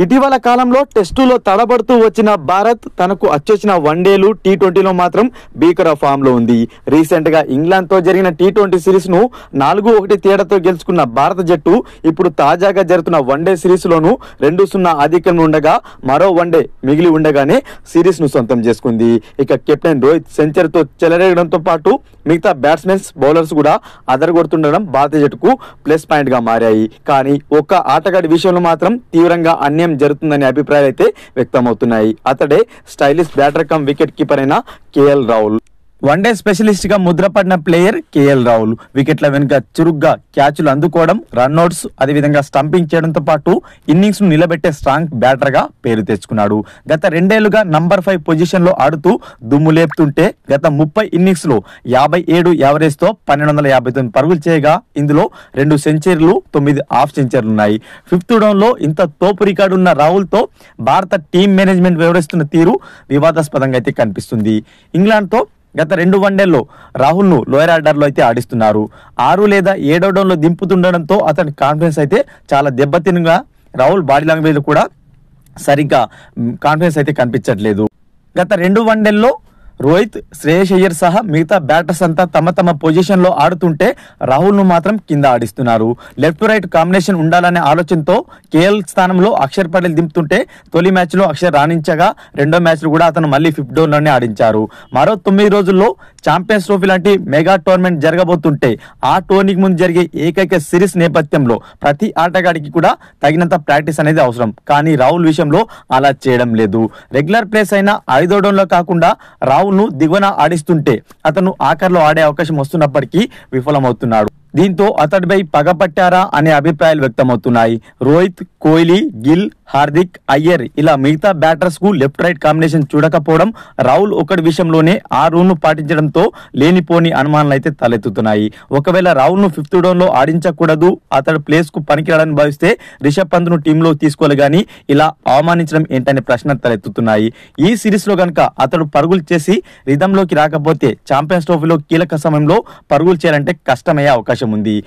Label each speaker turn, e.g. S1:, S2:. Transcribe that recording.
S1: ఇటీవల కాలంలో టెస్టులో తడబడుతూ వచ్చిన భారత్ తనకు వచ్చేసిన వన్డేలు టీ20లో మాత్రం భీకర ఫామ్ లో ఉంది. రీసెంట్ గా ఇంగ్లాండ్ తో జరిగిన టీ20 సిరీస్ ను 4-1 తేడాతో గెలుచుకున్న భారత జట్టు ఇప్పుడు తాజాగా జరుగుతున్న వన్డే సిరీస్ లోను 2-0 ఆధిక్యంలో ఉండగా మరో వన్డే మిగిలి ఉండగానే సిరీస్ ను సొంతం చేసుకుంది. ఇక కెప్టెన్ రోహిత్ సెంచరీతో చెలరేగడంతో పాటు మిగతా బ్యాట్స్మెన్స్ బౌలర్స్ కూడా అదరగొడుతుండడం భారత జట్టుకు ప్లస్ పాయింట్ గా మారాయి. కానీ ఒక్క ఆటగాడి విషయంలో మాత్రం తీవ్రంగా అన్యాయం జరుగుతుందనే అభిప్రాయాలు అయితే వ్యక్తమవుతున్నాయి. అతడే stylish batter come wicket keeper అయిన కేఎల్ రాహుల్. వన్డే స్పెషలిస్ట్ గా ముద్రపడిన ప్లేయర్ కేఎల్ రాహుల్ వికెట్ల వెనుక చురుగ్గా క్యాచ్లు అందుకోవడం, రన్అట్స్, అదేవిధంగా స్టంపింగ్ చేయడంతో పాటు ఇన్నింగ్స్ ను నిలబెట్టే స్ట్రాంగ్ బ్యాటర్ గా పేరు తెచ్చుకున్నాడు. గత 2 ఏళ్లుగా నంబర్ 5 పొజిషన్ లో ఆడుతూ దుమ్ము లేపుతుంటే గత 30 ఇన్నింగ్స్ లో 57 యావరేజ్ తో 1259 పరుగులు చేయగా ఇందులో 2 సెంచరీలు, 9 హాఫ్ సెంచరీలు ఉన్నాయి. 5th డౌన్ లో ఇంత తోపు రికార్డు ఉన్న రాహుల్ తో భారత టీం మేనేజ్మెంట్ వ్యవహరిస్తున్న తీరు వివాదాస్పదంగా అయితే కనిపిస్తుంది. ఇంగ్లాండ్ తో గత 2 వన్డేల్లో రాహుల్ ను లోయర్ ఆర్డర్ లో అయితే ఆడిస్తున్నారు. 6 లేదా 7వ డౌన్ లో దింపుతుండడంతో అతని కాన్ఫిడెన్స్ అయితే చాలా దెబ్బతినగా రాహుల్ బాడీ లాంగ్వేజ్ లో కూడా సరిగ్గా కాన్ఫిడెన్స్ అయితే కనిపించట్లేదు. గత 2 వన్డేల్లో రోహిత్, శ్రేయస్ అయ్యర్ సహా మిగతా బ్యాటర్స్ అంతా తమ తమ పొజిషన్ లో ఆడుతుంటే రాహుల్ ను మాత్రం కింద ఆడిస్తున్నారు. లెఫ్ట్ రైట్ కాంబినేషన్ ఉండాలనే ఆలోచనతో కేఎల్ స్థానంలో అక్షర్ పటేల్ దింపుతుంటే తొలి మ్యాచ్ లో అక్షర్ రాణించగా రెండో మ్యాచ్ లో కూడా అతను మళ్ళీ 5th డౌన్ లోనే ఆడించారు. మరో 9 రోజుల్లో ఛాంపియన్స్ ట్రోఫీ లాంటి మెగా టోర్నమెంట్ జరగబోతుంటే ఆ టోర్నీకి ముందు జరిగే ఏకైక సిరీస్ నేపథ్యంలో ప్రతి ఆటగాడికి కూడా తగినంత ప్రాక్టీస్ అనేది అవసరం. కానీ రాహుల్ విషయంలో అలా చేయడం లేదు. రెగ్యులర్ ప్లేస్ అయిన 5వ డౌన్ లో కాకుండా రాహుల్ ను దిగువన ఆడిస్తుంటే అతను ఆఖరిలో ఆడే అవకాశం వస్తున్నప్పటికీ విఫలమవుతున్నాడు. దీంతో అతడిపై పగపట్టారా అనే అభిప్రాయాలు వ్యక్తమవుతున్నాయి. రోహిత్, కోహ్లీ, గిల్, హార్దిక్, అయ్యర్ ఇలా మిగతా బ్యాటర్స్ కు లెఫ్ట్ రైట్ కాంబినేషన్ చూడకపోవడం, రాహుల్ ఒకటి విషయంలోనే ఆ రూల్ ను పాటించడంతో లేనిపోని అనుమానాలు అయితే తలెత్తుతున్నాయి. ఒకవేళ రాహుల్ ను 5th డౌన్ లో ఆడించకూడదు, అతడు ప్లేస్ కు పనికిరాడని భావిస్తే రిషబ్ పంత్ ను టీంలో తీసుకోవాలి గానీ ఇలా అవమానించడం ఏంటనే ప్రశ్న తలెత్తుతున్నాయి. ఈ సిరీస్ లో గనక అతడు పరుగులు చేసి రిధంలోకి రాకపోతే ఛాంపియన్స్ ట్రోఫీలో కీలక సమయంలో పరుగులు చేయాలంటే కష్టమయ్యే అవకాశం ఉంది.